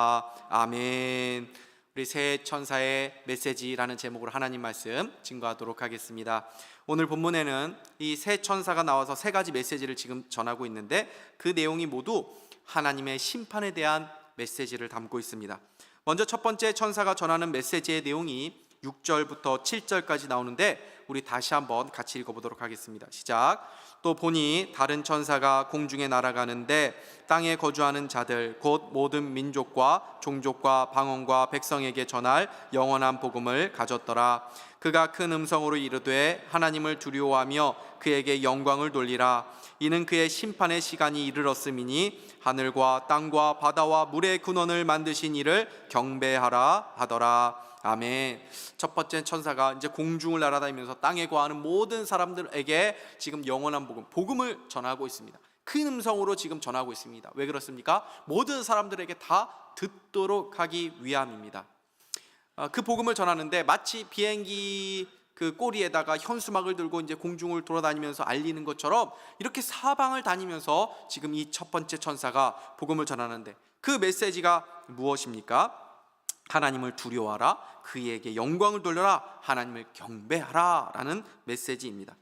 아멘. 우리 새 천사의 메시지라는 제목으로 하나님 말씀 증거하도록 하겠습니다. 오늘 본문에는 이 새 천사가 나와서 세 가지 메시지를 지금 전하고 있는데 그 내용이 모두 하나님의 심판에 대한 메시지를 담고 있습니다. 먼저 첫 번째 천사가 전하는 메시지의 내용이 6절부터 7절까지 나오는데 우리 다시 한번 같이 읽어보도록 하겠습니다. 시작. 또 보니 다른 천사가 공중에 날아가는데 땅에 거주하는 자들 곧 모든 민족과 종족과 방언과 백성에게 전할 영원한 복음을 가졌더라. 그가 큰 음성으로 이르되 하나님을 두려워하며 그에게 영광을 돌리라. 이는 그의 심판의 시간이 이르렀음이니 하늘과 땅과 바다와 물의 근원을 만드신 이를 경배하라 하더라. 아멘. 첫 번째 천사가 이제 공중을 날아다니면서 땅에 거하는 모든 사람들에게 지금 영원한 복음을 전하고 있습니다. 큰 음성으로 지금 전하고 있습니다. 왜 그렇습니까? 모든 사람들에게 다 듣도록 하기 위함입니다. 그 복음을 전하는데 마치 비행기 그 꼬리에다가 현수막을 들고 이제 공중을 돌아다니면서 알리는 것처럼 이렇게 사방을 다니면서 지금 이 첫 번째 천사가 복음을 전하는데 그 메시지가 무엇입니까? 하나님을 두려워하라, 그에게 영광을 돌려라, 하나님을 경배하라 라는 메시지입니다.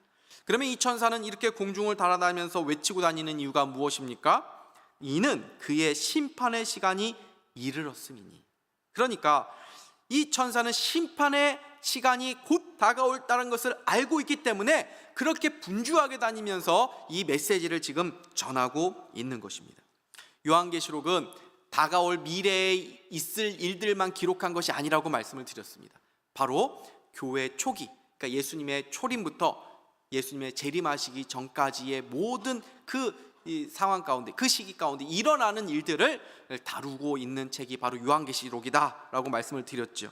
그러면 이 천사는 이렇게 공중을 달아다니면서 외치고 다니는 이유가 무엇입니까? 이는 그의 심판의 시간이 이르렀음이니. 그러니까 이 천사는 심판의 시간이 곧 다가올다는 것을 알고 있기 때문에 그렇게 분주하게 다니면서 이 메시지를 지금 전하고 있는 것입니다. 요한계시록은 다가올 미래에 있을 일들만 기록한 것이 아니라고 말씀을 드렸습니다. 바로 교회 초기, 그러니까 예수님의 초림부터 예수님의 재림하시기 전까지의 모든 그 상황 가운데, 그 시기 가운데 일어나는 일들을 다루고 있는 책이 바로 요한계시록이다 라고 말씀을 드렸죠.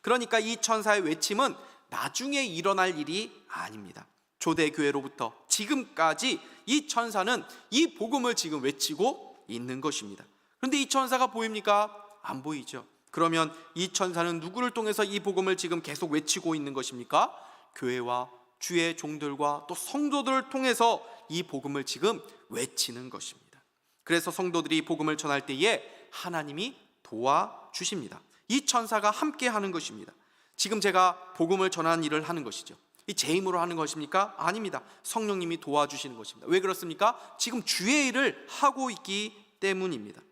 그러니까 이 천사의 외침은 나중에 일어날 일이 아닙니다. 초대교회로부터 지금까지 이 천사는 이 복음을 지금 외치고 있는 것입니다. 그런데 이 천사가 보입니까? 안 보이죠. 그러면 이 천사는 누구를 통해서 이 복음을 지금 계속 외치고 있는 것입니까? 교회와 주의 종들과 또 성도들을 통해서 이 복음을 지금 외치는 것입니다. 그래서 성도들이 복음을 전할 때에 하나님이 도와주십니다. 이 천사가 함께 하는 것입니다. 지금 제가 복음을 전하는 일을 하는 것이죠. 이 제 힘으로 하는 것입니까? 아닙니다. 성령님이 도와주시는 것입니다. 왜 그렇습니까? 지금 주의 일을 하고 있기 때문입니다.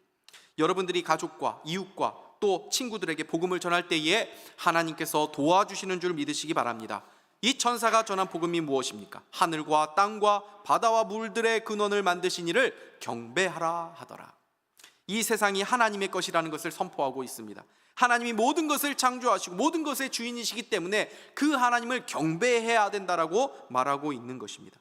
여러분들이 가족과 이웃과 또 친구들에게 복음을 전할 때에 하나님께서 도와주시는 줄 믿으시기 바랍니다. 이 천사가 전한 복음이 무엇입니까? 하늘과 땅과 바다와 물들의 근원을 만드신 이를 경배하라 하더라. 이 세상이 하나님의 것이라는 것을 선포하고 있습니다. 하나님이 모든 것을 창조하시고 모든 것의 주인이시기 때문에 그 하나님을 경배해야 된다라고 말하고 있는 것입니다.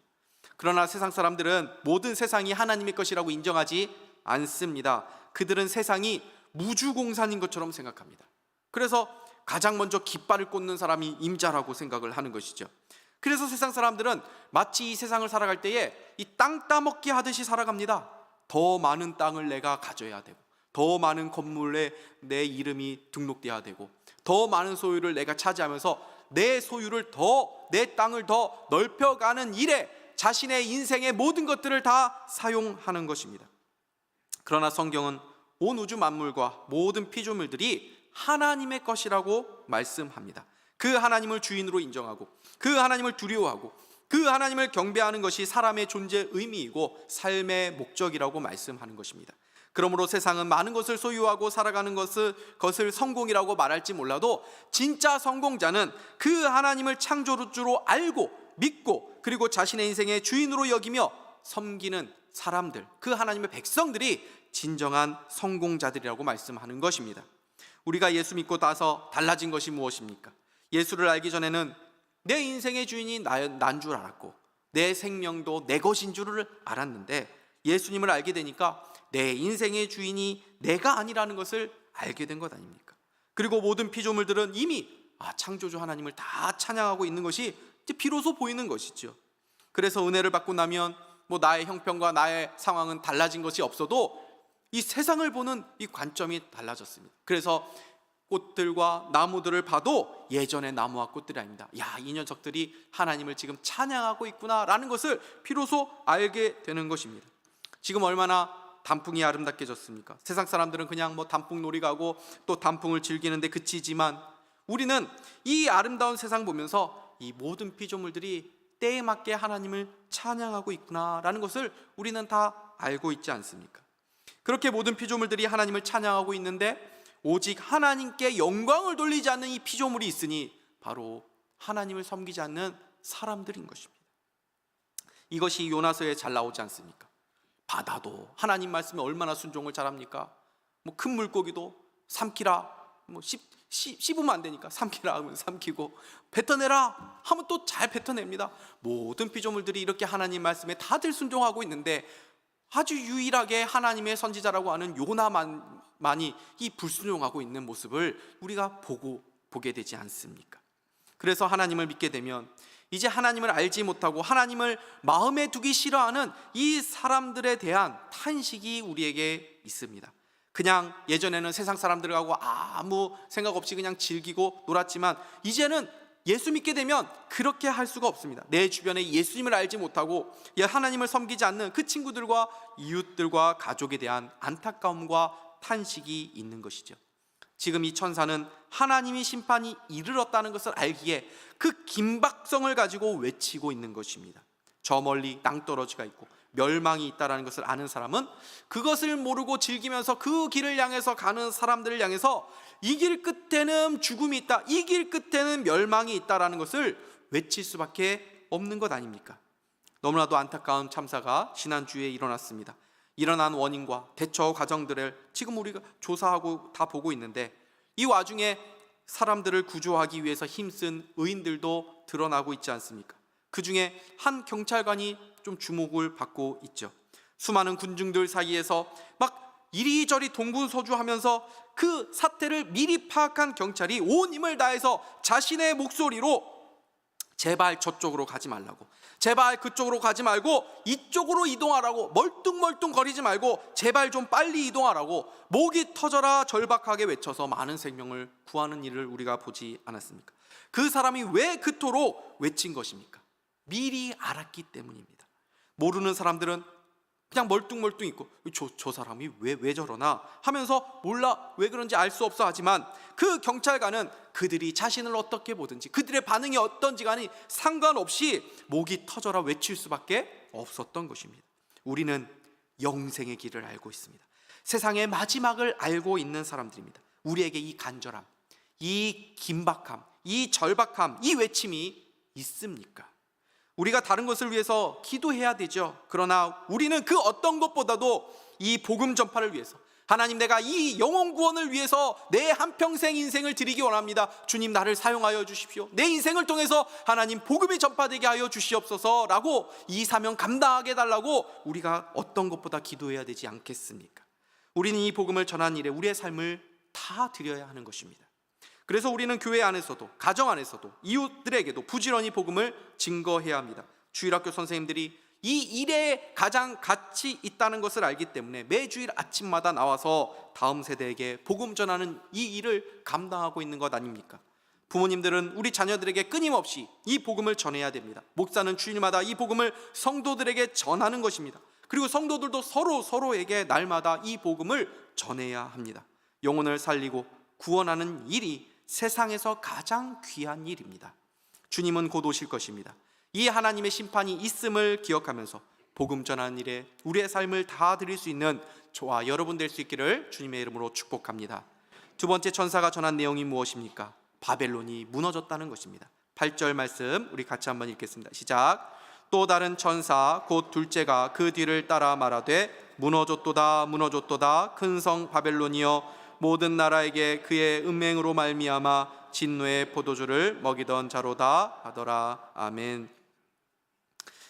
그러나 세상 사람들은 모든 세상이 하나님의 것이라고 인정하지 않습니다. 그들은 세상이 무주공산인 것처럼 생각합니다. 그래서 가장 먼저 깃발을 꽂는 사람이 임자라고 생각을 하는 것이죠. 그래서 세상 사람들은 마치 이 세상을 살아갈 때에 이 땅 따먹기 하듯이 살아갑니다. 더 많은 땅을 내가 가져야 되고, 더 많은 건물에 내 이름이 등록돼야 되고, 더 많은 소유를 내가 차지하면서 내 소유를 내 땅을 더 넓혀가는 일에 자신의 인생의 모든 것들을 다 사용하는 것입니다. 그러나 성경은 온 우주 만물과 모든 피조물들이 하나님의 것이라고 말씀합니다. 그 하나님을 주인으로 인정하고 그 하나님을 두려워하고 그 하나님을 경배하는 것이 사람의 존재의 의미이고 삶의 목적이라고 말씀하는 것입니다. 그러므로 세상은 많은 것을 소유하고 살아가는 것을 성공이라고 말할지 몰라도 진짜 성공자는 그 하나님을 창조주로 알고 믿고 그리고 자신의 인생의 주인으로 여기며 섬기는 사람들, 그 하나님의 백성들이 진정한 성공자들이라고 말씀하는 것입니다. 우리가 예수 믿고 나서 달라진 것이 무엇입니까? 예수를 알기 전에는 내 인생의 주인이 난 줄 알았고 내 생명도 내 것인 줄을 알았는데 예수님을 알게 되니까 내 인생의 주인이 내가 아니라는 것을 알게 된 것 아닙니까? 그리고 모든 피조물들은 이미 창조주 하나님을 다 찬양하고 있는 것이 이제 비로소 보이는 것이죠. 그래서 은혜를 받고 나면 나의 형편과 나의 상황은 달라진 것이 없어도 이 세상을 보는 이 관점이 달라졌습니다. 그래서 꽃들과 나무들을 봐도 예전의 나무와 꽃들이 아닙니다. 이 녀석들이 하나님을 지금 찬양하고 있구나라는 것을 비로소 알게 되는 것입니다. 지금 얼마나 단풍이 아름답게 졌습니까? 세상 사람들은 그냥 단풍놀이 가고 또 단풍을 즐기는데 그치지만 우리는 이 아름다운 세상 보면서 이 모든 피조물들이 때에 맞게 하나님을 찬양하고 있구나라는 것을 우리는 다 알고 있지 않습니까? 그렇게 모든 피조물들이 하나님을 찬양하고 있는데 오직 하나님께 영광을 돌리지 않는 이 피조물이 있으니 바로 하나님을 섬기지 않는 사람들인 것입니다. 이것이 요나서에 잘 나오지 않습니까? 바다도 하나님 말씀에 얼마나 순종을 잘합니까? 큰 물고기도 삼키라, 씹으면 안 되니까 삼키라 하면 삼키고, 뱉어내라 하면 또 잘 뱉어냅니다. 모든 피조물들이 이렇게 하나님 말씀에 다들 순종하고 있는데 아주 유일하게 하나님의 선지자라고 하는 요나만이 이 불순종하고 있는 모습을 우리가 보게 되지 않습니까? 그래서 하나님을 믿게 되면 이제 하나님을 알지 못하고 하나님을 마음에 두기 싫어하는 이 사람들에 대한 탄식이 우리에게 있습니다. 그냥 예전에는 세상 사람들하고 아무 생각 없이 그냥 즐기고 놀았지만 이제는 예수 믿게 되면 그렇게 할 수가 없습니다. 내 주변에 예수님을 알지 못하고 하나님을 섬기지 않는 그 친구들과 이웃들과 가족에 대한 안타까움과 탄식이 있는 것이죠. 지금 이 천사는 하나님이 심판이 이르렀다는 것을 알기에 그 긴박성을 가지고 외치고 있는 것입니다. 저 멀리 낭떠러지가 있고 멸망이 있다는 것을 아는 사람은 그것을 모르고 즐기면서 그 길을 향해서 가는 사람들을 향해서 이 길 끝에는 죽음이 있다, 이 길 끝에는 멸망이 있다는 것을 외칠 수밖에 없는 것 아닙니까? 너무나도 안타까운 참사가 지난주에 일어났습니다. 일어난 원인과 대처 과정들을 지금 우리가 조사하고 다 보고 있는데 이 와중에 사람들을 구조하기 위해서 힘쓴 의인들도 드러나고 있지 않습니까? 그 중에 한 경찰관이 좀 주목을 받고 있죠. 수많은 군중들 사이에서 막 이리저리 동분서주하면서 그 사태를 미리 파악한 경찰이 온 힘을 다해서 자신의 목소리로 제발 저쪽으로 가지 말라고, 제발 그쪽으로 가지 말고 이쪽으로 이동하라고, 멀뚱멀뚱 거리지 말고 제발 좀 빨리 이동하라고 목이 터져라 절박하게 외쳐서 많은 생명을 구하는 일을 우리가 보지 않았습니까? 그 사람이 왜 그토록 외친 것입니까? 미리 알았기 때문입니다. 모르는 사람들은 그냥 멀뚱멀뚱 있고 저 사람이 왜 저러나 하면서 몰라, 왜 그런지 알 수 없어 하지만 그 경찰관은 그들이 자신을 어떻게 보든지 그들의 반응이 어떤지 간에 상관없이 목이 터져라 외칠 수밖에 없었던 것입니다. 우리는 영생의 길을 알고 있습니다. 세상의 마지막을 알고 있는 사람들입니다. 우리에게 이 간절함, 이 긴박함, 이 절박함, 이 외침이 있습니까? 우리가 다른 것을 위해서 기도해야 되죠. 그러나 우리는 그 어떤 것보다도 이 복음 전파를 위해서, 하나님, 내가 이 영혼 구원을 위해서 내 한평생 인생을 드리기 원합니다. 주님, 나를 사용하여 주십시오. 내 인생을 통해서 하나님 복음이 전파되게 하여 주시옵소서라고 이 사명 감당하게 해달라고 우리가 어떤 것보다 기도해야 되지 않겠습니까? 우리는 이 복음을 전하는 일에 우리의 삶을 다 드려야 하는 것입니다. 그래서 우리는 교회 안에서도 가정 안에서도 이웃들에게도 부지런히 복음을 증거해야 합니다. 주일학교 선생님들이 이 일에 가장 가치 있다는 것을 알기 때문에 매주일 아침마다 나와서 다음 세대에게 복음 전하는 이 일을 감당하고 있는 것 아닙니까? 부모님들은 우리 자녀들에게 끊임없이 이 복음을 전해야 됩니다. 목사는 주일마다 이 복음을 성도들에게 전하는 것입니다. 그리고 성도들도 서로에게 날마다 이 복음을 전해야 합니다. 영혼을 살리고 구원하는 일이 세상에서 가장 귀한 일입니다. 주님은 곧 오실 것입니다. 이 하나님의 심판이 있음을 기억하면서 복음 전하는 일에 우리의 삶을 다 드릴 수 있는 저와 여러분 될 수 있기를 주님의 이름으로 축복합니다. 두 번째 천사가 전한 내용이 무엇입니까? 바벨론이 무너졌다는 것입니다. 8절 말씀 우리 같이 한번 읽겠습니다. 시작. 또 다른 천사 곧 둘째가 그 뒤를 따라 말하되 무너졌도다 무너졌도다 큰 성 바벨론이여 모든 나라에게 그의 음행으로 말미암아 진노의 포도주를 먹이던 자로다 하더라. 아멘.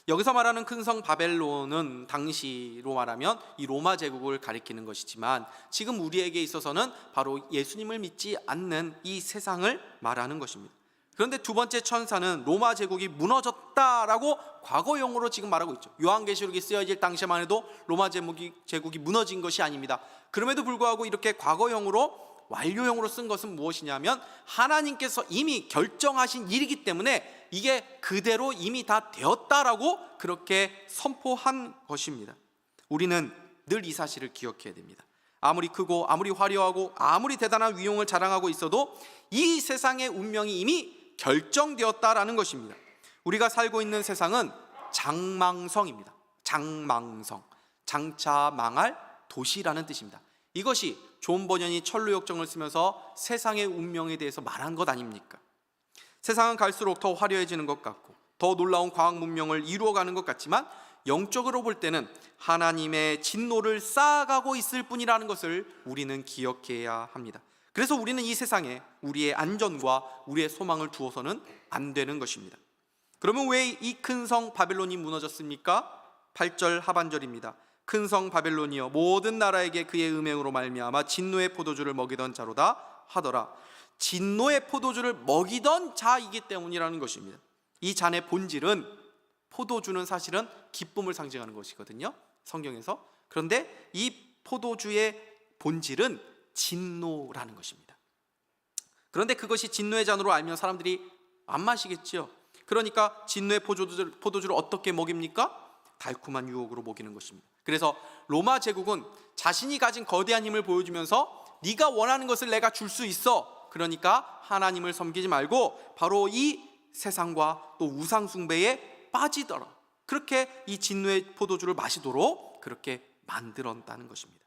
여기서 말하는 큰 성 바벨론은 당시로 말하면 이 로마 제국을 가리키는 것이지만 지금 우리에게 있어서는 바로 예수님을 믿지 않는 이 세상을 말하는 것입니다. 그런데 두 번째 천사는 로마 제국이 무너졌다라고 과거형으로 지금 말하고 있죠. 요한계시록이 쓰여질 당시만 해도 로마 제국이 무너진 것이 아닙니다. 그럼에도 불구하고 이렇게 과거형으로 완료형으로 쓴 것은 무엇이냐면 하나님께서 이미 결정하신 일이기 때문에 이게 그대로 이미 다 되었다라고 그렇게 선포한 것입니다. 우리는 늘 이 사실을 기억해야 됩니다. 아무리 크고 아무리 화려하고 아무리 대단한 위용을 자랑하고 있어도 이 세상의 운명이 이미 결정되었다라는 것입니다. 우리가 살고 있는 세상은 장망성입니다. 장망성, 장차 망할 도시라는 뜻입니다. 이것이 존 버년이 철로 역정을 쓰면서 세상의 운명에 대해서 말한 것 아닙니까? 세상은 갈수록 더 화려해지는 것 같고 더 놀라운 과학 문명을 이루어가는 것 같지만 영적으로 볼 때는 하나님의 진노를 쌓아가고 있을 뿐이라는 것을 우리는 기억해야 합니다. 그래서 우리는 이 세상에 우리의 안전과 우리의 소망을 두어서는 안 되는 것입니다. 그러면 왜 이 큰 성 바벨론이 무너졌습니까? 8절 하반절입니다. 큰 성 바벨론이여 모든 나라에게 그의 음행으로 말미암아 진노의 포도주를 먹이던 자로다 하더라. 진노의 포도주를 먹이던 자이기 때문이라는 것입니다. 이 잔의 본질은, 포도주는 사실은 기쁨을 상징하는 것이거든요, 성경에서. 그런데 이 포도주의 본질은 진노라는 것입니다. 그런데 그것이 진노의 잔으로 알면 사람들이 안 마시겠죠. 그러니까 진노의 포도주를 어떻게 먹입니까? 달콤한 유혹으로 먹이는 것입니다. 그래서 로마 제국은 자신이 가진 거대한 힘을 보여주면서 네가 원하는 것을 내가 줄 수 있어, 그러니까 하나님을 섬기지 말고 바로 이 세상과 또 우상 숭배에 빠지더라, 그렇게 이 진노의 포도주를 마시도록 그렇게 만들었다는 것입니다.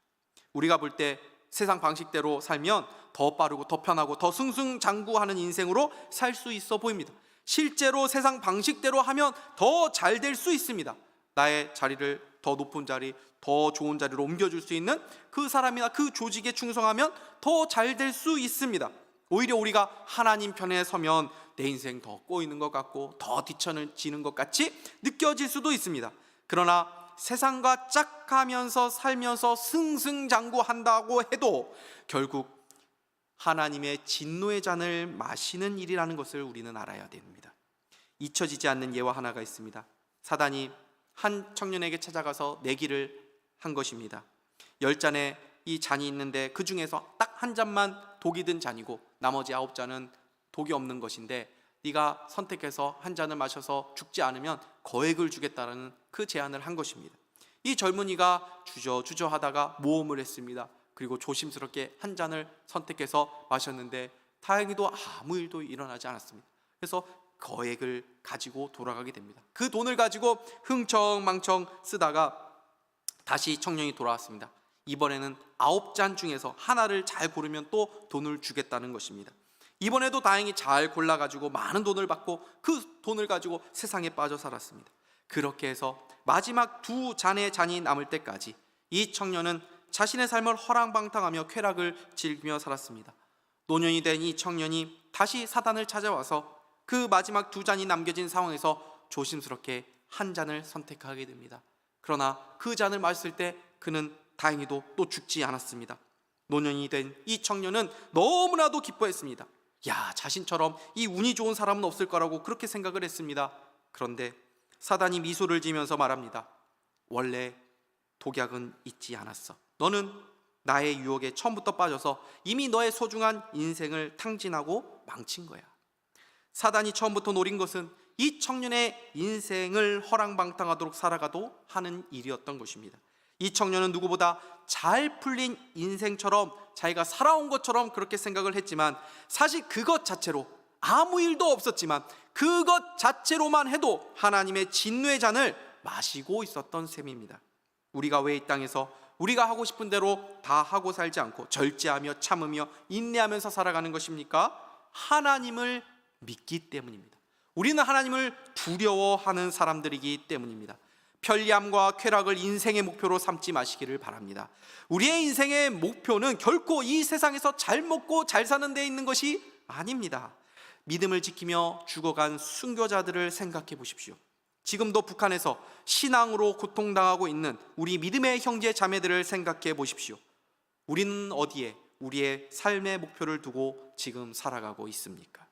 우리가 볼 때 세상 방식대로 살면 더 빠르고 더 편하고 더 승승장구하는 인생으로 살 수 있어 보입니다. 실제로 세상 방식대로 하면 더 잘 될 수 있습니다. 나의 자리를 더 높은 자리, 더 좋은 자리로 옮겨줄 수 있는 그 사람이나 그 조직에 충성하면 더 잘 될 수 있습니다. 오히려 우리가 하나님 편에 서면 내 인생 더 꼬이는 것 같고 더 뒤처지는 것 같이 느껴질 수도 있습니다. 그러나 세상과 짝하면서 살면서 승승장구한다고 해도 결국 하나님의 진노의 잔을 마시는 일이라는 것을 우리는 알아야 됩니다. 잊혀지지 않는 예화 하나가 있습니다. 사단이 한 청년에게 찾아가서 내기를 한 것입니다. 10잔의 이 잔이 있는데 그 중에서 딱 한 잔만 독이 든 잔이고 나머지 9잔은 독이 없는 것인데 네가 선택해서 한 잔을 마셔서 죽지 않으면 거액을 주겠다라는 그 제안을 한 것입니다. 이 젊은이가 주저주저 하다가 모험을 했습니다. 그리고 조심스럽게 한 잔을 선택해서 마셨는데 다행히도 아무 일도 일어나지 않았습니다. 그래서 거액을 가지고 돌아가게 됩니다. 그 돈을 가지고 흥청망청 쓰다가 다시 청년이 돌아왔습니다. 이번에는 9잔 중에서 하나를 잘 고르면 또 돈을 주겠다는 것입니다. 이번에도 다행히 잘 골라가지고 많은 돈을 받고 그 돈을 가지고 세상에 빠져 살았습니다. 그렇게 해서 마지막 2잔의 잔이 남을 때까지 이 청년은 자신의 삶을 허랑방탕하며 쾌락을 즐기며 살았습니다. 노년이 된 이 청년이 다시 사단을 찾아와서 그 마지막 2잔이 남겨진 상황에서 조심스럽게 한 잔을 선택하게 됩니다. 그러나 그 잔을 마셨을 때 그는 다행히도 또 죽지 않았습니다. 노년이 된 이 청년은 너무나도 기뻐했습니다. 야, 자신처럼 이 운이 좋은 사람은 없을 거라고 그렇게 생각을 했습니다. 그런데 사단이 미소를 지면서 말합니다. 원래 독약은 있지 않았어. 너는 나의 유혹에 처음부터 빠져서 이미 너의 소중한 인생을 탕진하고 망친 거야. 사단이 처음부터 노린 것은 이 청년의 인생을 허랑방탕하도록 살아가도 하는 일이었던 것입니다. 이 청년은 누구보다 잘 풀린 인생처럼 자기가 살아온 것처럼 그렇게 생각을 했지만 사실 그것 자체로 아무 일도 없었지만 그것 자체로만 해도 하나님의 진노의 잔을 마시고 있었던 셈입니다. 우리가 왜 이 땅에서 우리가 하고 싶은 대로 다 하고 살지 않고 절제하며 참으며 인내하면서 살아가는 것입니까? 하나님을 믿기 때문입니다. 우리는 하나님을 두려워하는 사람들이기 때문입니다. 편리함과 쾌락을 인생의 목표로 삼지 마시기를 바랍니다. 우리의 인생의 목표는 결코 이 세상에서 잘 먹고 잘 사는 데 있는 것이 아닙니다. 믿음을 지키며 죽어간 순교자들을 생각해 보십시오. 지금도 북한에서 신앙으로 고통당하고 있는 우리 믿음의 형제 자매들을 생각해 보십시오. 우리는 어디에 우리의 삶의 목표를 두고 지금 살아가고 있습니까?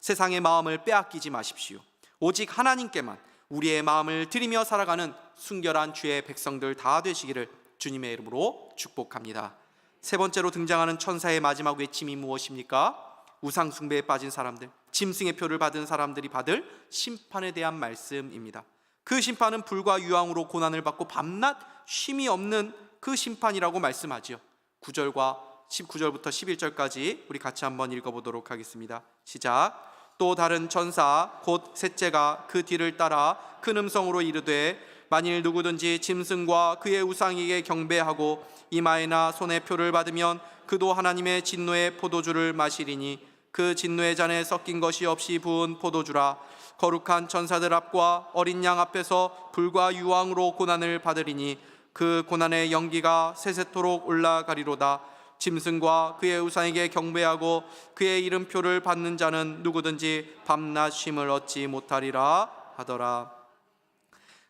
세상의 마음을 빼앗기지 마십시오. 오직 하나님께만 우리의 마음을 드리며 살아가는 순결한 주의 백성들 다 되시기를 주님의 이름으로 축복합니다. 세 번째로 등장하는 천사의 마지막 외침이 무엇입니까? 우상 숭배에 빠진 사람들, 짐승의 표를 받은 사람들이 받을 심판에 대한 말씀입니다. 그 심판은 불과 유황으로 고난을 받고 밤낮 쉼이 없는 그 심판이라고 말씀하지요. 9절과 19절부터 11절까지 우리 같이 한번 읽어보도록 하겠습니다. 시작. 또 다른 천사 곧 셋째가 그 뒤를 따라 큰 음성으로 이르되 만일 누구든지 짐승과 그의 우상에게 경배하고 이마에나 손에 표를 받으면 그도 하나님의 진노의 포도주를 마시리니 그 진노의 잔에 섞인 것이 없이 부은 포도주라. 거룩한 천사들 앞과 어린 양 앞에서 불과 유황으로 고난을 받으리니 그 고난의 연기가 세세토록 올라가리로다. 짐승과 그의 우상에게 경배하고 그의 이름표를 받는 자는 누구든지 밤낮 쉼을 얻지 못하리라 하더라.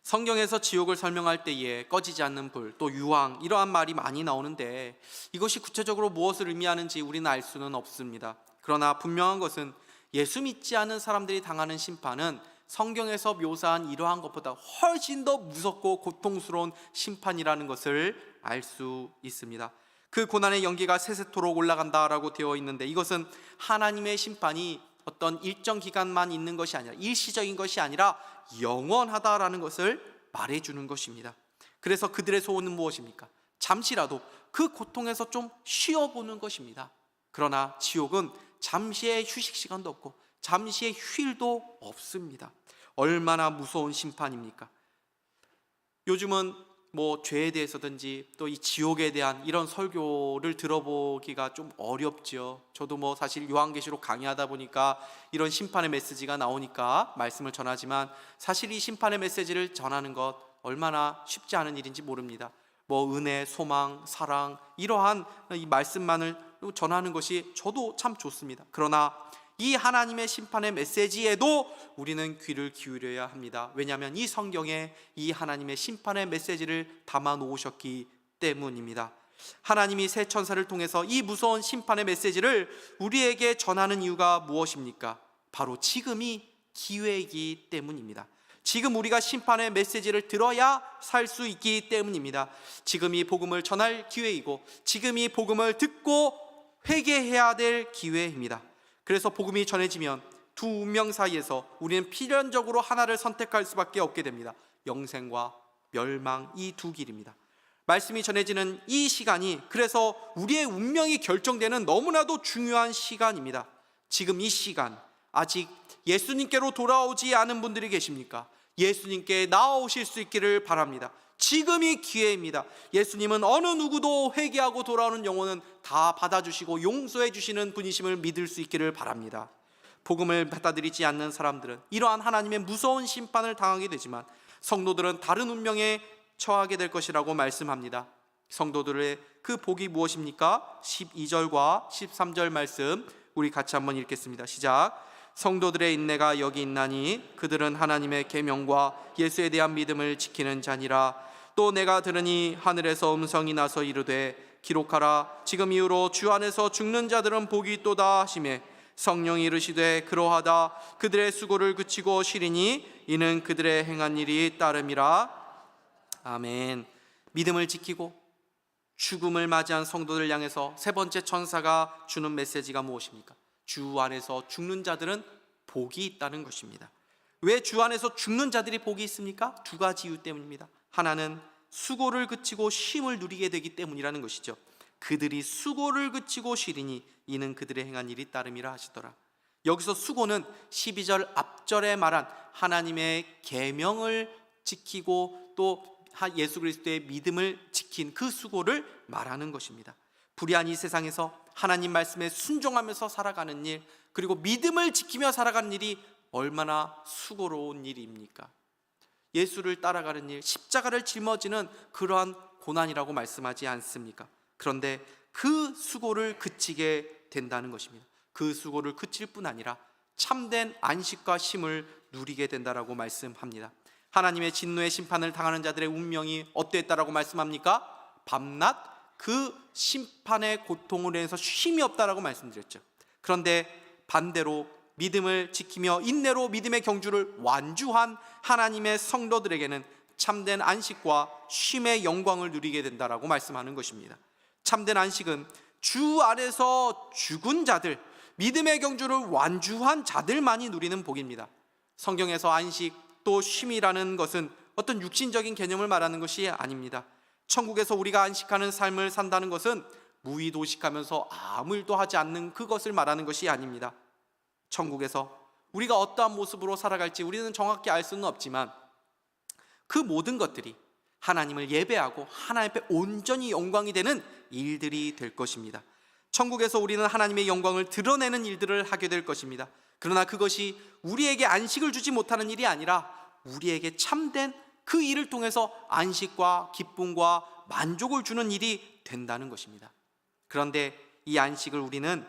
성경에서 지옥을 설명할 때에 꺼지지 않는 불, 또 유황, 이러한 말이 많이 나오는데 이것이 구체적으로 무엇을 의미하는지 우리는 알 수는 없습니다. 그러나 분명한 것은 예수 믿지 않은 사람들이 당하는 심판은 성경에서 묘사한 이러한 것보다 훨씬 더 무섭고 고통스러운 심판이라는 것을 알 수 있습니다. 그 고난의 연기가 세세토록 올라간다라고 되어 있는데 이것은 하나님의 심판이 어떤 일정 기간만 있는 것이 아니라 일시적인 것이 아니라 영원하다라는 것을 말해주는 것입니다. 그래서 그들의 소원은 무엇입니까? 잠시라도 그 고통에서 좀 쉬어보는 것입니다. 그러나 지옥은 잠시의 휴식 시간도 없고 잠시의 휴일도 없습니다. 얼마나 무서운 심판입니까? 요즘은 죄에 대해서든지 또 이 지옥에 대한 이런 설교를 들어보기가 좀 어렵죠. 저도 사실 요한계시록 강의하다 보니까 이런 심판의 메시지가 나오니까 말씀을 전하지만 사실 이 심판의 메시지를 전하는 것 얼마나 쉽지 않은 일인지 모릅니다. 은혜, 소망, 사랑 이러한 이 말씀만을 전하는 것이 저도 참 좋습니다. 그러나 이 하나님의 심판의 메시지에도 우리는 귀를 기울여야 합니다. 왜냐하면 이 성경에 이 하나님의 심판의 메시지를 담아 놓으셨기 때문입니다. 하나님이 새 천사를 통해서 이 무서운 심판의 메시지를 우리에게 전하는 이유가 무엇입니까? 바로 지금이 기회이기 때문입니다. 지금 우리가 심판의 메시지를 들어야 살 수 있기 때문입니다. 지금 이 복음을 전할 기회이고 지금 이 복음을 듣고 회개해야 될 기회입니다. 그래서 복음이 전해지면 두 운명 사이에서 우리는 필연적으로 하나를 선택할 수밖에 없게 됩니다. 영생과 멸망, 이 두 길입니다. 말씀이 전해지는 이 시간이 그래서 우리의 운명이 결정되는 너무나도 중요한 시간입니다. 지금 이 시간, 아직 예수님께로 돌아오지 않은 분들이 계십니까? 예수님께 나아오실 수 있기를 바랍니다. 지금이 기회입니다. 예수님은 어느 누구도 회개하고 돌아오는 영혼은 다 받아주시고 용서해 주시는 분이심을 믿을 수 있기를 바랍니다. 복음을 받아들이지 않는 사람들은 이러한 하나님의 무서운 심판을 당하게 되지만 성도들은 다른 운명에 처하게 될 것이라고 말씀합니다. 성도들의 그 복이 무엇입니까? 12절과 13절 말씀 우리 같이 한번 읽겠습니다. 시작. 성도들의 인내가 여기 있나니 그들은 하나님의 계명과 예수에 대한 믿음을 지키는 자니라. 또 내가 들으니 하늘에서 음성이 나서 이르되 기록하라. 지금 이후로 주 안에서 죽는 자들은 복이 있도다 하시매 성령이 이르시되 그러하다. 그들의 수고를 그치고 쉬리니 이는 그들의 행한 일이 따름이라. 아멘. 믿음을 지키고 죽음을 맞이한 성도들 향해서 세 번째 천사가 주는 메시지가 무엇입니까? 주 안에서 죽는 자들은 복이 있다는 것입니다. 왜 주 안에서 죽는 자들이 복이 있습니까? 두 가지 이유 때문입니다. 하나는 수고를 그치고 쉼을 누리게 되기 때문이라는 것이죠. 그들이 수고를 그치고 쉬리니 이는 그들의 행한 일이 따름이라 하시더라. 여기서 수고는 12절 앞절에 말한 하나님의 계명을 지키고 또 예수 그리스도의 믿음을 지킨 그 수고를 말하는 것입니다. 불의한 이 세상에서 하나님 말씀에 순종하면서 살아가는 일, 그리고 믿음을 지키며 살아가는 일이 얼마나 수고로운 일입니까? 예수를 따라가는 일, 십자가를 짊어지는 그러한 고난이라고 말씀하지 않습니까? 그런데 그 수고를 그치게 된다는 것입니다. 그 수고를 그칠 뿐 아니라 참된 안식과 쉼을 누리게 된다라고 말씀합니다. 하나님의 진노의 심판을 당하는 자들의 운명이 어땠다라고 말씀합니까? 밤낮 그 심판의 고통으로 인해서 쉼이 없다라고 말씀드렸죠. 그런데 반대로 믿음을 지키며 인내로 믿음의 경주를 완주한 하나님의 성도들에게는 참된 안식과 쉼의 영광을 누리게 된다라고 말씀하는 것입니다. 참된 안식은 주 안에서 죽은 자들, 믿음의 경주를 완주한 자들만이 누리는 복입니다. 성경에서 안식 또 쉼이라는 것은 어떤 육신적인 개념을 말하는 것이 아닙니다. 천국에서 우리가 안식하는 삶을 산다는 것은 무의도식하면서 아무 일도 하지 않는 그것을 말하는 것이 아닙니다. 천국에서 우리가 어떠한 모습으로 살아갈지 우리는 정확히 알 수는 없지만 그 모든 것들이 하나님을 예배하고 하나님 앞에 온전히 영광이 되는 일들이 될 것입니다. 천국에서 우리는 하나님의 영광을 드러내는 일들을 하게 될 것입니다. 그러나 그것이 우리에게 안식을 주지 못하는 일이 아니라 우리에게 참된 그 일을 통해서 안식과 기쁨과 만족을 주는 일이 된다는 것입니다. 그런데 이 안식을 우리는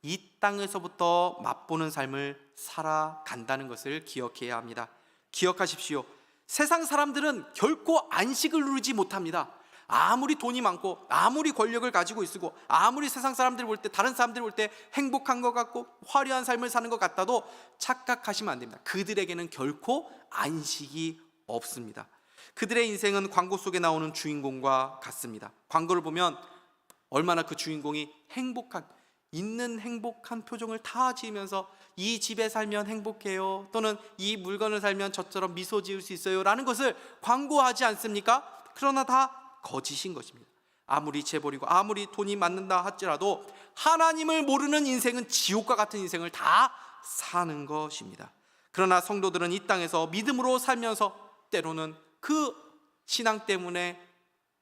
이 땅에서부터 맛보는 삶을 살아간다는 것을 기억해야 합니다. 기억하십시오. 세상 사람들은 결코 안식을 누리지 못합니다. 아무리 돈이 많고 아무리 권력을 가지고 있고 아무리 세상 사람들 볼 때, 다른 사람들 볼 때 행복한 것 같고 화려한 삶을 사는 것 같아도 착각하시면 안 됩니다. 그들에게는 결코 안식이 없습니다. 그들의 인생은 광고 속에 나오는 주인공과 같습니다. 광고를 보면 얼마나 그 주인공이 있는 행복한 표정을 다 지으면서 이 집에 살면 행복해요, 또는 이 물건을 살면 저처럼 미소 지을 수 있어요 라는 것을 광고하지 않습니까? 그러나 다 거짓인 것입니다. 아무리 재벌이고 아무리 돈이 많는다 할지라도 하나님을 모르는 인생은 지옥과 같은 인생을 다 사는 것입니다. 그러나 성도들은 이 땅에서 믿음으로 살면서 때로는 그 신앙 때문에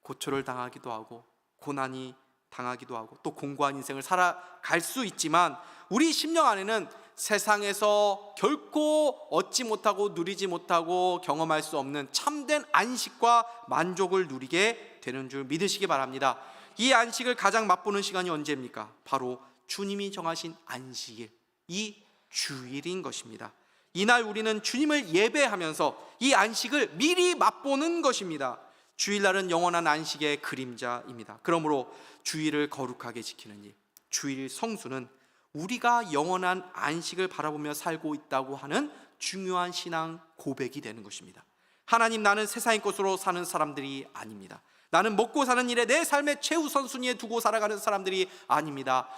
고초를 당하기도 하고 고난이 당하기도 하고 또 공고한 인생을 살아갈 수 있지만 우리 심령 안에는 세상에서 결코 얻지 못하고 누리지 못하고 경험할 수 없는 참된 안식과 만족을 누리게 되는 줄 믿으시기 바랍니다. 이 안식을 가장 맛보는 시간이 언제입니까? 바로 주님이 정하신 안식일, 이 주일인 것입니다. 이날 우리는 주님을 예배하면서 이 안식을 미리 맛보는 것입니다. 주일날은 영원한 안식의 그림자입니다. 그러므로 주일을 거룩하게 지키는 일, 주일 성수는 우리가 영원한 안식을 바라보며 살고 있다고 하는 중요한 신앙 고백이 되는 것입니다. 하나님, 나는 세상의 것으로 사는 사람들이 아닙니다. 나는 먹고 사는 일에 내 삶의 최우선 순위에 두고 살아가는 사람들이 아닙니다.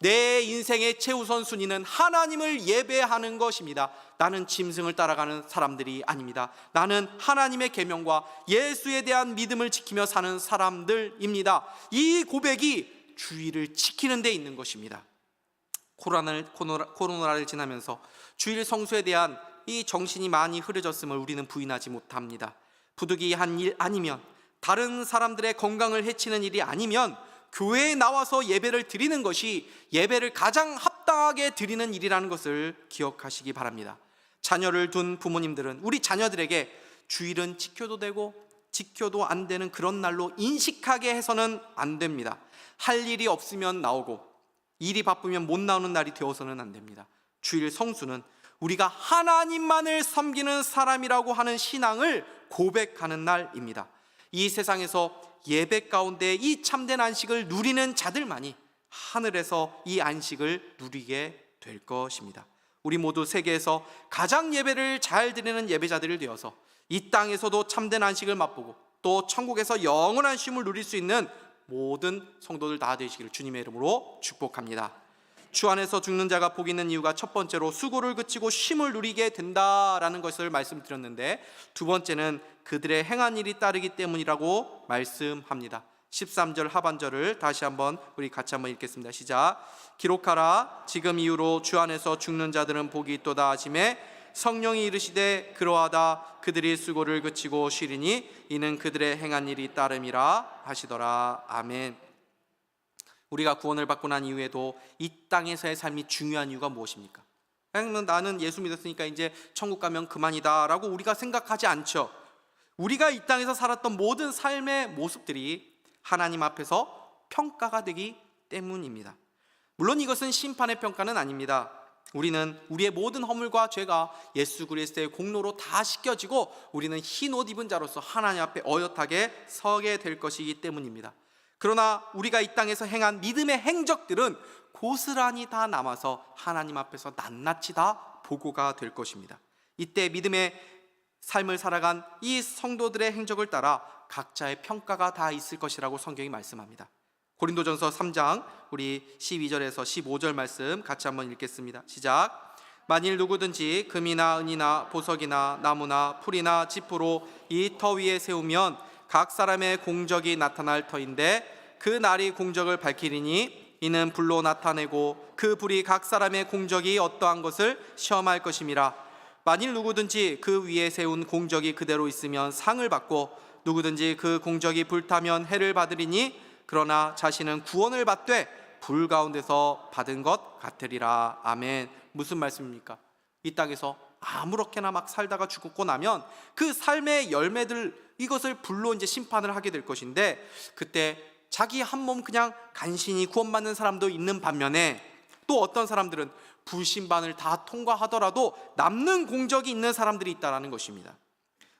내 인생의 최우선 순위는 하나님을 예배하는 것입니다. 나는 짐승을 따라가는 사람들이 아닙니다. 나는 하나님의 계명과 예수에 대한 믿음을 지키며 사는 사람들입니다. 이 고백이 주일을 지키는 데 있는 것입니다. 코로나를 지나면서 주일 성수에 대한 이 정신이 많이 흐려졌음을 우리는 부인하지 못합니다. 부득이한 일 아니면, 다른 사람들의 건강을 해치는 일이 아니면 교회에 나와서 예배를 드리는 것이 예배를 가장 합당하게 드리는 일이라는 것을 기억하시기 바랍니다. 자녀를 둔 부모님들은 우리 자녀들에게 주일은 지켜도 되고 지켜도 안 되는 그런 날로 인식하게 해서는 안 됩니다. 할 일이 없으면 나오고 일이 바쁘면 못 나오는 날이 되어서는 안 됩니다. 주일 성수는 우리가 하나님만을 섬기는 사람이라고 하는 신앙을 고백하는 날입니다. 이 세상에서 예배 가운데 이 참된 안식을 누리는 자들만이 하늘에서 이 안식을 누리게 될 것입니다. 우리 모두 세계에서 가장 예배를 잘 드리는 예배자들이 되어서 이 땅에서도 참된 안식을 맛보고 또 천국에서 영원한 쉼을 누릴 수 있는 모든 성도들 다 되시기를 주님의 이름으로 축복합니다. 주 안에서 죽는 자가 복이 있는 이유가 첫 번째로 수고를 그치고 쉼을 누리게 된다라는 것을 말씀드렸는데, 두 번째는 그들의 행한 일이 따르기 때문이라고 말씀합니다. 13절 하반절을 다시 한번 우리 같이 한번 읽겠습니다. 시작. 기록하라. 지금 이후로 주 안에서 죽는 자들은 복이 있도다 하시매 성령이 이르시되 그러하다. 그들이 수고를 그치고 쉬리니 이는 그들의 행한 일이 따름이라 하시더라. 아멘. 우리가 구원을 받고 난 이후에도 이 땅에서의 삶이 중요한 이유가 무엇입니까? 그냥 나는 예수 믿었으니까 이제 천국 가면 그만이다 라고 우리가 생각하지 않죠. 우리가 이 땅에서 살았던 모든 삶의 모습들이 하나님 앞에서 평가가 되기 때문입니다. 물론 이것은 심판의 평가는 아닙니다. 우리는 우리의 모든 허물과 죄가 예수 그리스도의 공로로 다 씻겨지고 우리는 흰 옷 입은 자로서 하나님 앞에 어엿하게 서게 될 것이기 때문입니다. 그러나 우리가 이 땅에서 행한 믿음의 행적들은 고스란히 다 남아서 하나님 앞에서 낱낱이 다 보고가 될 것입니다. 이때 믿음의 삶을 살아간 이 성도들의 행적을 따라 각자의 평가가 다 있을 것이라고 성경이 말씀합니다. 고린도전서 3장 우리 12절에서 15절 말씀 같이 한번 읽겠습니다. 시작. 만일 누구든지 금이나 은이나 보석이나 나무나 풀이나 지푸로 이 터 위에 세우면 각 사람의 공적이 나타날 터인데 그 날이 공적을 밝히리니 이는 불로 나타내고 그 불이 각 사람의 공적이 어떠한 것을 시험할 것임이라. 만일 누구든지 그 위에 세운 공적이 그대로 있으면 상을 받고 누구든지 그 공적이 불타면 해를 받으리니 그러나 자신은 구원을 받되 불 가운데서 받은 것 같으리라. 아멘. 무슨 말씀입니까? 이 땅에서 아무렇게나 막 살다가 죽고 나면 그 삶의 열매들, 이것을 불로 이제 심판을 하게 될 것인데, 그때 자기 한 몸 그냥 간신히 구원받는 사람도 있는 반면에 또 어떤 사람들은 불심판을 다 통과하더라도 남는 공적이 있는 사람들이 있다는 것입니다.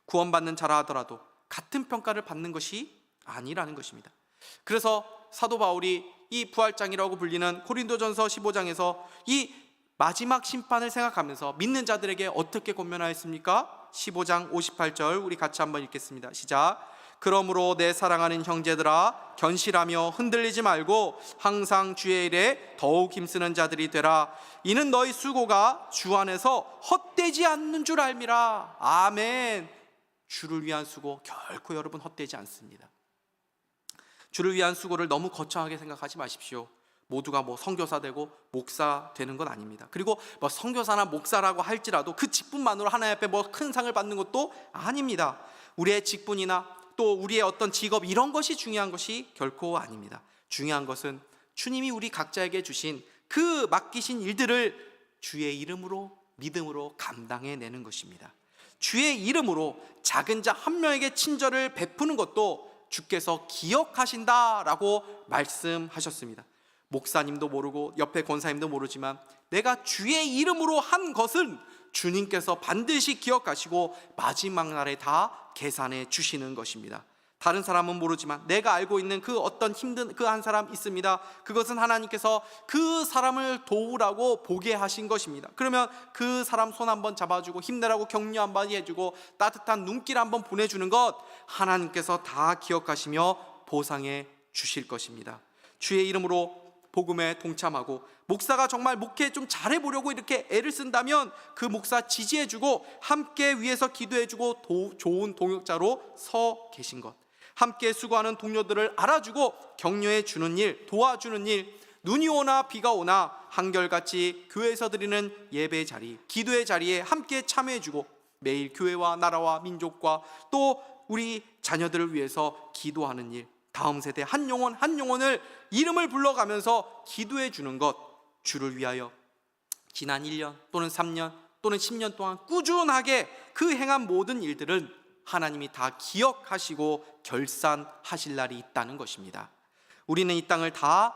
구원받는 자라 하더라도 같은 평가를 받는 것이 아니라는 것입니다. 그래서 사도 바울이 이 부활장이라고 불리는 고린도전서 15장에서 이 마지막 심판을 생각하면서 믿는 자들에게 어떻게 권면하였습니까? 15장 58절 우리 같이 한번 읽겠습니다. 시작. 그러므로 내 사랑하는 형제들아, 견실하며 흔들리지 말고 항상 주의 일에 더욱 힘쓰는 자들이 되라. 이는 너희 수고가 주 안에서 헛되지 않는 줄 알미라. 아멘. 주를 위한 수고 결코 여러분 헛되지 않습니다. 주를 위한 수고를 너무 거창하게 생각하지 마십시오. 모두가 선교사 되고 목사 되는 건 아닙니다. 그리고 선교사나 목사라고 할지라도 그 직분만으로 하나님 앞에 큰 상을 받는 것도 아닙니다. 우리의 직분이나 또 우리의 어떤 직업, 이런 것이 중요한 것이 결코 아닙니다. 중요한 것은 주님이 우리 각자에게 주신 그 맡기신 일들을 주의 이름으로, 믿음으로 감당해내는 것입니다. 주의 이름으로 작은 자 한 명에게 친절을 베푸는 것도 주께서 기억하신다라고 말씀하셨습니다. 목사님도 모르고 옆에 권사님도 모르지만 내가 주의 이름으로 한 것은 주님께서 반드시 기억하시고 마지막 날에 다 계산해 주시는 것입니다. 다른 사람은 모르지만 내가 알고 있는 그 어떤 힘든 그 한 사람 있습니다. 그것은 하나님께서 그 사람을 도우라고 보게 하신 것입니다. 그러면 그 사람 손 한번 잡아주고 힘내라고 격려 한번 해주고 따뜻한 눈길 한번 보내주는 것, 하나님께서 다 기억하시며 보상해 주실 것입니다. 주의 이름으로 복음에 동참하고 목사가 정말 목회 좀 잘해보려고 이렇게 애를 쓴다면 그 목사 지지해주고 함께 위해서 기도해주고 좋은 동역자로 서 계신 것, 함께 수고하는 동료들을 알아주고 격려해 주는 일, 도와주는 일, 눈이 오나 비가 오나 한결같이 교회에서 드리는 예배 자리, 기도의 자리에 함께 참여해주고 매일 교회와 나라와 민족과 또 우리 자녀들을 위해서 기도하는 일, 다음 세대 한 영혼 한 영혼을 이름을 불러가면서 기도해 주는 것, 주를 위하여 지난 1년 또는 3년 또는 10년 동안 꾸준하게 그 행한 모든 일들은 하나님이 다 기억하시고 결산하실 날이 있다는 것입니다. 우리는 이 땅을 다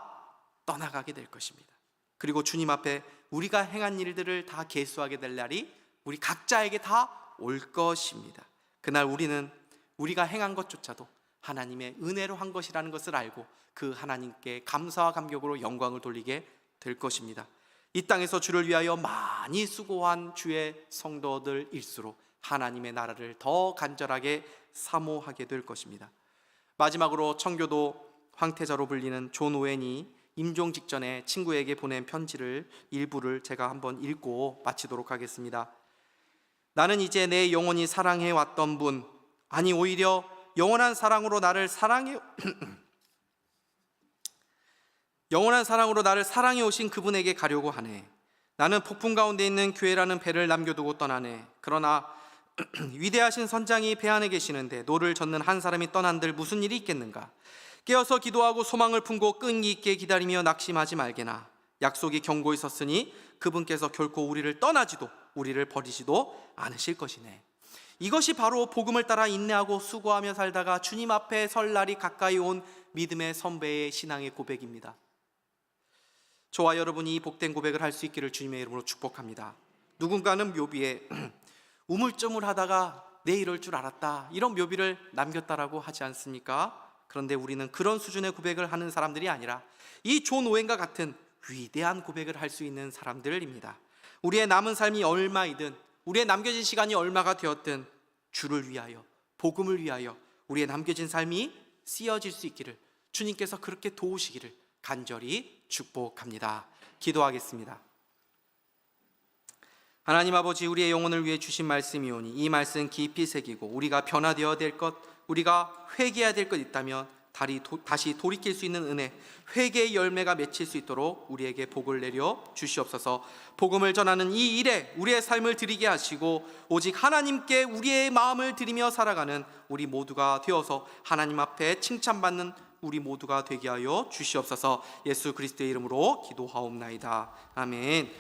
떠나가게 될 것입니다. 그리고 주님 앞에 우리가 행한 일들을 다 계수하게 될 날이 우리 각자에게 다 올 것입니다. 그날 우리는 우리가 행한 것조차도 하나님의 은혜로 한 것이라는 것을 알고 그 하나님께 감사와 감격으로 영광을 돌리게 될 것입니다. 이 땅에서 주를 위하여 많이 수고한 주의 성도들일수록 하나님의 나라를 더 간절하게 사모하게 될 것입니다. 마지막으로 청교도 황태자로 불리는 존 오웬이 임종 직전에 친구에게 보낸 편지를 일부를 제가 한번 읽고 마치도록 하겠습니다. 나는 이제 내 영원히 사랑해 왔던 분, 아니 오히려 영원한 사랑으로 나를 사랑해 오신 그분에게 가려고 하네. 나는 폭풍 가운데 있는 교회라는 배를 남겨두고 떠나네. 그러나 위대하신 선장이 배 안에 계시는데 노를 젓는 한 사람이 떠난들 무슨 일이 있겠는가? 깨어서 기도하고 소망을 품고 끈기 있게 기다리며 낙심하지 말게나. 약속이 경고에 섰으니 그분께서 결코 우리를 떠나지도 우리를 버리지도 않으실 것이네. 이것이 바로 복음을 따라 인내하고 수고하며 살다가 주님 앞에 설 날이 가까이 온 믿음의 선배의 신앙의 고백입니다. 저와 여러분이 이 복된 고백을 할 수 있기를 주님의 이름으로 축복합니다. 누군가는 묘비에 우물쭈물하다가 내 이럴 줄 알았다, 이런 묘비를 남겼다라고 하지 않습니까? 그런데 우리는 그런 수준의 고백을 하는 사람들이 아니라 이 존 오웬과 같은 위대한 고백을 할 수 있는 사람들입니다. 우리의 남은 삶이 얼마이든, 우리의 남겨진 시간이 얼마가 되었든 주를 위하여, 복음을 위하여 우리의 남겨진 삶이 쓰여질 수 있기를 주님께서 그렇게 도우시기를 간절히 축복합니다. 기도하겠습니다. 하나님 아버지, 우리의 영혼을 위해 주신 말씀이오니 이 말씀 깊이 새기고 우리가 변화되어야 될 것, 우리가 회개해야 될 것 있다면 다시 돌이킬 수 있는 은혜, 회개의 열매가 맺힐 수 있도록 우리에게 복을 내려 주시옵소서. 복음을 전하는 이 일에 우리의 삶을 드리게 하시고 오직 하나님께 우리의 마음을 드리며 살아가는 우리 모두가 되어서 하나님 앞에 칭찬받는 우리 모두가 되게 하여 주시옵소서. 예수 그리스도의 이름으로 기도하옵나이다. 아멘.